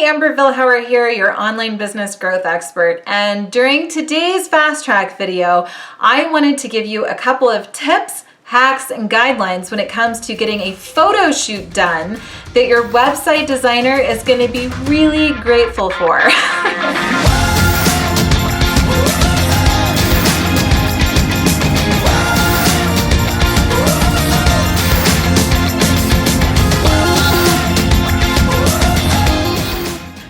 Amber Vilhauer here, your online business growth expert. And during today's fast track video, I wanted to give you a couple of tips, hacks, and guidelines when it comes to getting a photo shoot done that your website designer is going to be really grateful for.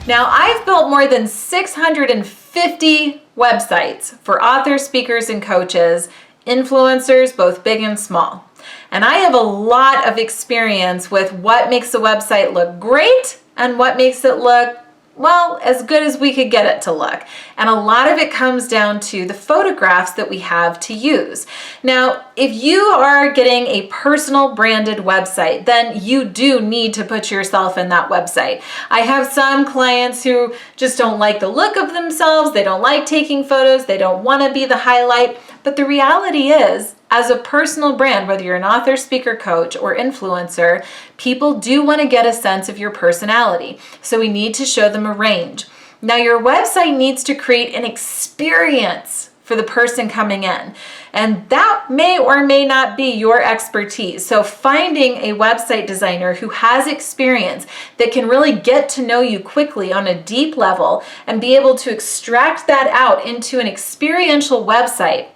Now, I've built more than 650 websites for authors, speakers, and coaches, influencers, both big and small. And I have a lot of experience with what makes a website look great and what makes it look, well, as good as we could get it to look. And a lot of it comes down to the photographs that we have to use. Now, if you are getting a personal branded website, then you do need to put yourself in that website. I have some clients who just don't like the look of themselves. They don't like taking photos. They don't want to be the highlight. But the reality is, as a personal brand, whether you're an author, speaker, coach, or influencer, people do want to get a sense of your personality. So we need to show them a range. Now, your website needs to create an experience for the person coming in. And that may or may not be your expertise. So finding a website designer who has experience that can really get to know you quickly on a deep level and be able to extract that out into an experiential website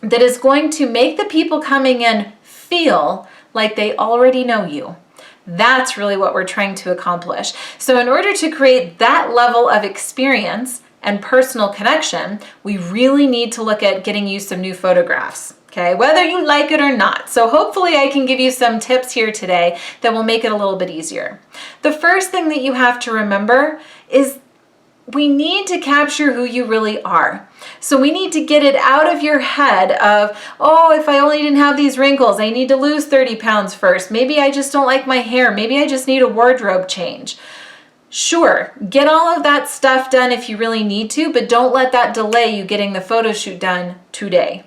that is going to make the people coming in feel like they already know you. That's really what we're trying to accomplish. So in order to create that level of experience and personal connection, we really need to look at getting you some new photographs, okay? Whether you like it or not. So hopefully I can give you some tips here today that will make it a little bit easier. The first thing that you have to remember is we need to capture who you really are. So we need to get it out of your head of, oh, if I only didn't have these wrinkles, I need to lose 30 pounds first. Maybe I just don't like my hair. Maybe I just need a wardrobe change. Sure, get all of that stuff done if you really need to, but don't let that delay you getting the photo shoot done today.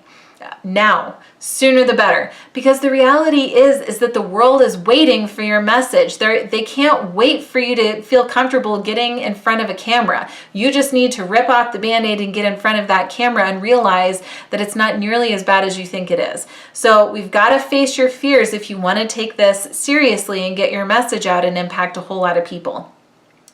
Now, sooner the better, because the reality is that the world is waiting for your message. They can't wait for you to feel comfortable getting in front of a camera. You just need to rip off the Band-Aid and get in front of that camera and realize that it's not nearly as bad as you think it is. So we've got to face your fears if you want to take this seriously and get your message out and impact a whole lot of people.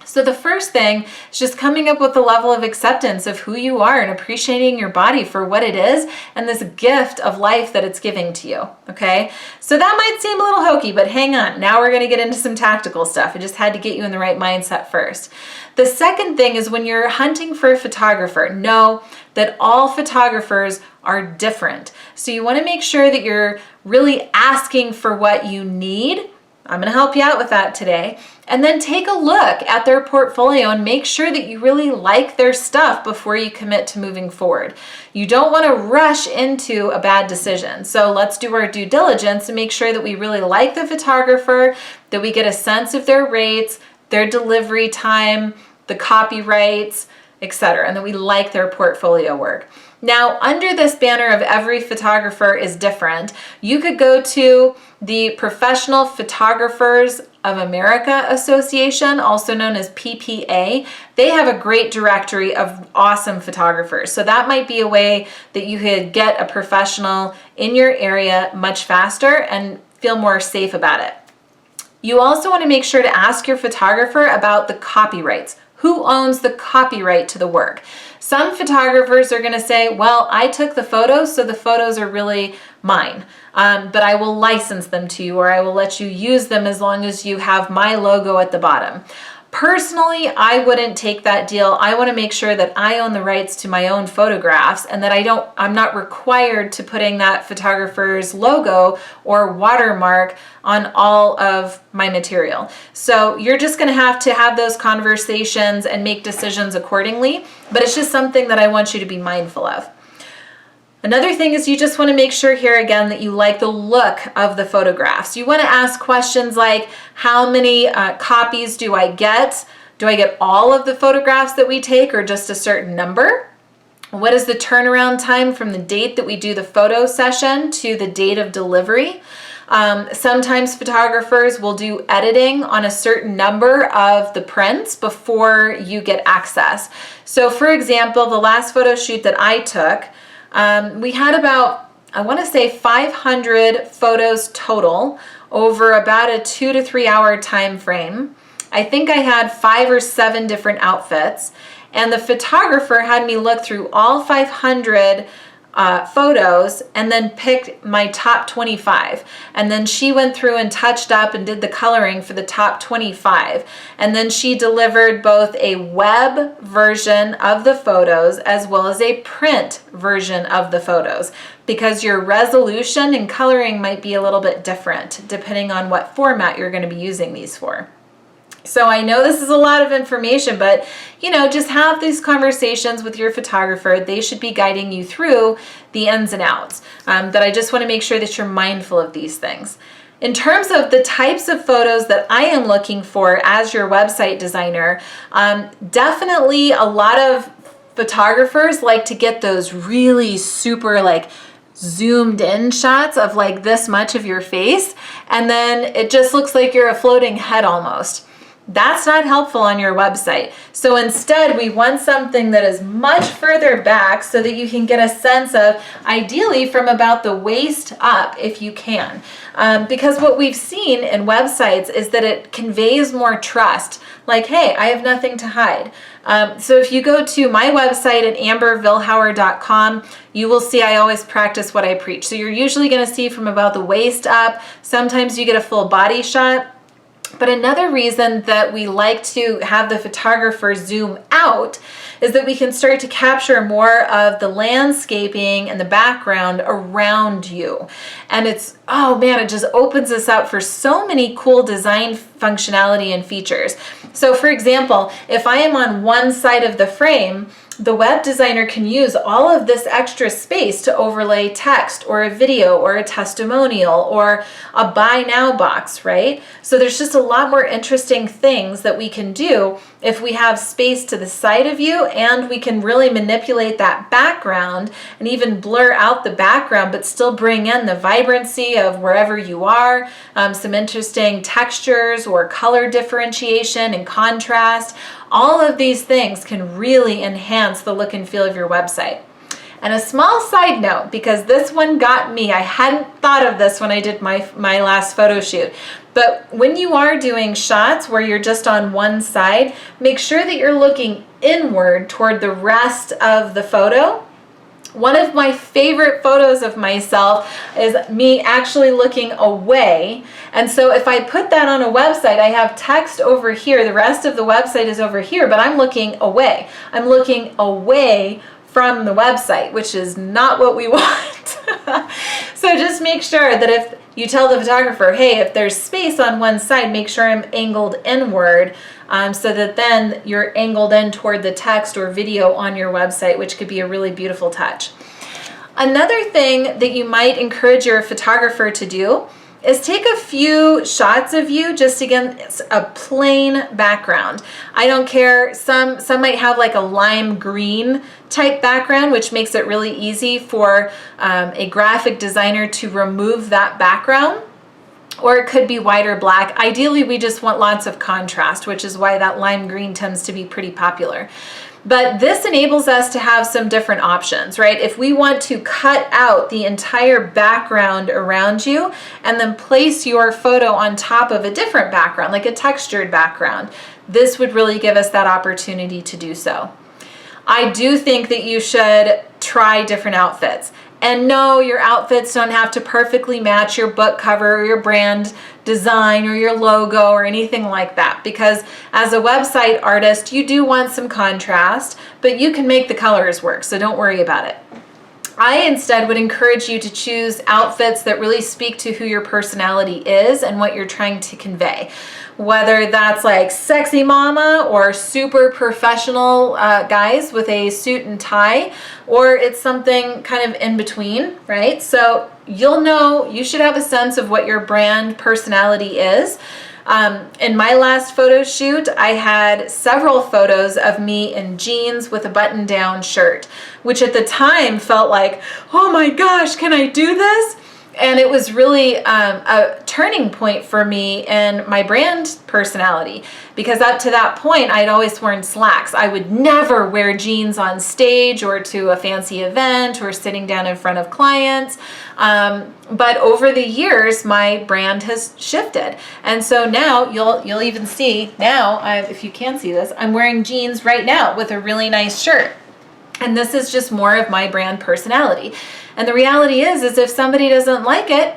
So the first thing is just coming up with a level of acceptance of who you are and appreciating your body for what it is and this gift of life that it's giving to you, okay? So that might seem a little hokey, but hang on. Now we're going to get into some tactical stuff. I just had to get you in the right mindset first. The second thing is when you're hunting for a photographer, know that all photographers are different. So you want to make sure that you're really asking for what you need. I'm going to help you out with that today. And then take a look at their portfolio and make sure that you really like their stuff before you commit to moving forward. You don't want to rush into a bad decision. So let's do our due diligence and make sure that we really like the photographer, that we get a sense of their rates, their delivery time, the copyrights, etc., and that we like their portfolio work. Now, under this banner of every photographer is different, you could go to the Professional Photographers of America Association, also known as PPA. They have a great directory of awesome photographers. So that might be a way that you could get a professional in your area much faster and feel more safe about it. You also want to make sure to ask your photographer about the copyrights. Who owns the copyright to the work? Some photographers are going to say, well, I took the photos, so the photos are really mine, but I will license them to you, or I will let you use them as long as you have my logo at the bottom. Personally, I wouldn't take that deal. I want to make sure that I own the rights to my own photographs and that I'm not required to putting that photographer's logo or watermark on all of my material. So you're just going to have those conversations and make decisions accordingly, but it's just something that I want you to be mindful of. Another thing is you just want to make sure here again that you like the look of the photographs. You want to ask questions like, how many copies do I get? Do I get all of the photographs that we take or just a certain number? What is the turnaround time from the date that we do the photo session to the date of delivery? Sometimes photographers will do editing on a certain number of the prints before you get access. So for example, the last photo shoot that I took, we had about, I want to say 500 photos total over about a 2 to 3 hour time frame. I think I had 5 or 7 different outfits, and the photographer had me look through all 500 photos and then picked my top 25. And then she went through and touched up and did the coloring for the top 25. And then she delivered both a web version of the photos as well as a print version of the photos, because your resolution and coloring might be a little bit different depending on what format you're going to be using these for. So I know this is a lot of information, but just have these conversations with your photographer. They should be guiding you through the ins and outs. That I just want to make sure that you're mindful of these things. In terms of the types of photos that I am looking for as your website designer, definitely a lot of photographers like to get those really super zoomed in shots of this much of your face, and then it just looks like you're a floating head almost. That's not helpful on your website. So instead, we want something that is much further back so that you can get a sense of, ideally from about the waist up if you can. Because what we've seen in websites is that it conveys more trust. Like, hey, I have nothing to hide. So if you go to my website at ambervilhauer.com, you will see I always practice what I preach. So you're usually going to see from about the waist up. Sometimes you get a full body shot. But another reason that we like to have the photographer zoom out is that we can start to capture more of the landscaping and the background around you. And it just opens us up for so many cool design functionality and features. So for example, if I am on one side of the frame, the web designer can use all of this extra space to overlay text or a video or a testimonial or a buy now box, right? So there's just a lot more interesting things that we can do if we have space to the side of you, and we can really manipulate that background and even blur out the background but still bring in the vibrancy of wherever you are, some interesting textures or color differentiation and contrast. All of these things can really enhance the look and feel of your website. And a small side note, because this one got me, I hadn't thought of this when I did my last photo shoot, but when you are doing shots where you're just on one side, make sure that you're looking inward toward the rest of the photo. One of my favorite photos of myself is me actually looking away. And so if I put that on a website, I have text over here, the rest of the website is over here, but I'm looking away. I'm looking away from the website, which is not what we want. So just make sure that if you tell the photographer, hey, if there's space on one side, make sure I'm angled inward, so that then you're angled in toward the text or video on your website, which could be a really beautiful touch. Another thing that you might encourage your photographer to do is take a few shots of you just against a plain background. I don't care, some might have like a lime green type background, which makes it really easy for a graphic designer to remove that background. Or it could be white or black. Ideally, we just want lots of contrast, which is why that lime green tends to be pretty popular. But this enables us to have some different options, right? If we want to cut out the entire background around you and then place your photo on top of a different background, like a textured background, this would really give us that opportunity to do so. I do think that you should try different outfits. And no, your outfits don't have to perfectly match your book cover or your brand design or your logo or anything like that, because as a website artist, you do want some contrast, but you can make the colors work, so don't worry about it. I instead would encourage you to choose outfits that really speak to who your personality is and what you're trying to convey. Whether that's like sexy mama or super professional guys with a suit and tie, or it's something kind of in between, right? So you'll know, you should have a sense of what your brand personality is. In my last photo shoot, I had several photos of me in jeans with a button-down shirt, which at the time felt like, oh my gosh, can I do this? And it was really a turning point for me in my brand personality, because up to that point, I'd always worn slacks. I would never wear jeans on stage or to a fancy event or sitting down in front of clients. But over the years, my brand has shifted. And so now you'll even see now, if you can see this, I'm wearing jeans right now with a really nice shirt. And this is just more of my brand personality. And the reality is if somebody doesn't like it,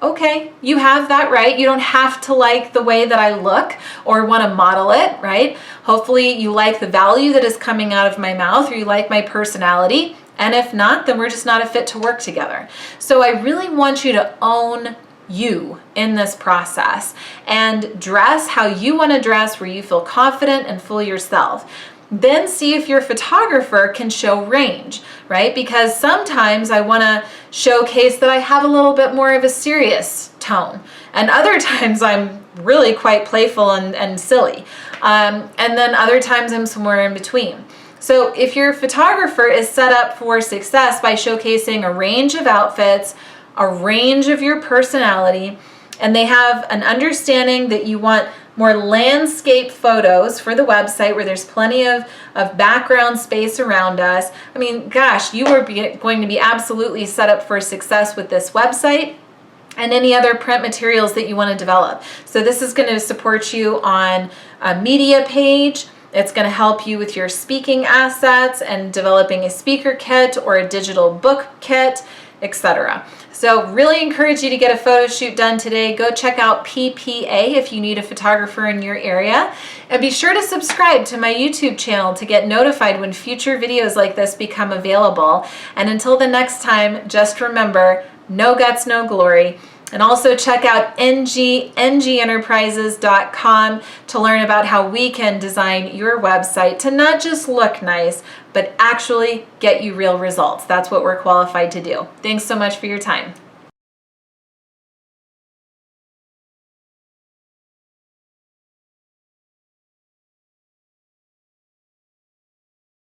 okay, you have that right. You don't have to like the way that I look or want to model it, right? Hopefully you like the value that is coming out of my mouth, or you like my personality. And if not, then we're just not a fit to work together. So I really want you to own you in this process and dress how you want to dress, where you feel confident and full yourself. Then see if your photographer can show range, right? Because sometimes I want to showcase that I have a little bit more of a serious tone. And other times I'm really quite playful and silly. And then other times I'm somewhere in between. So if your photographer is set up for success by showcasing a range of outfits, a range of your personality, and they have an understanding that you want more landscape photos for the website where there's plenty of background space around us. I mean, gosh, you are going to be absolutely set up for success with this website and any other print materials that you want to develop. So this is going to support you on a media page. It's going to help you with your speaking assets and developing a speaker kit or a digital book kit, etc. So really encourage you to get a photo shoot done today. Go check out PPA if you need a photographer in your area. And be sure to subscribe to my YouTube channel to get notified when future videos like this become available. And until the next time, just remember, no guts, no glory. And also check out ngenterprises.com to learn about how we can design your website to not just look nice, but actually get you real results. That's what we're qualified to do. Thanks so much for your time.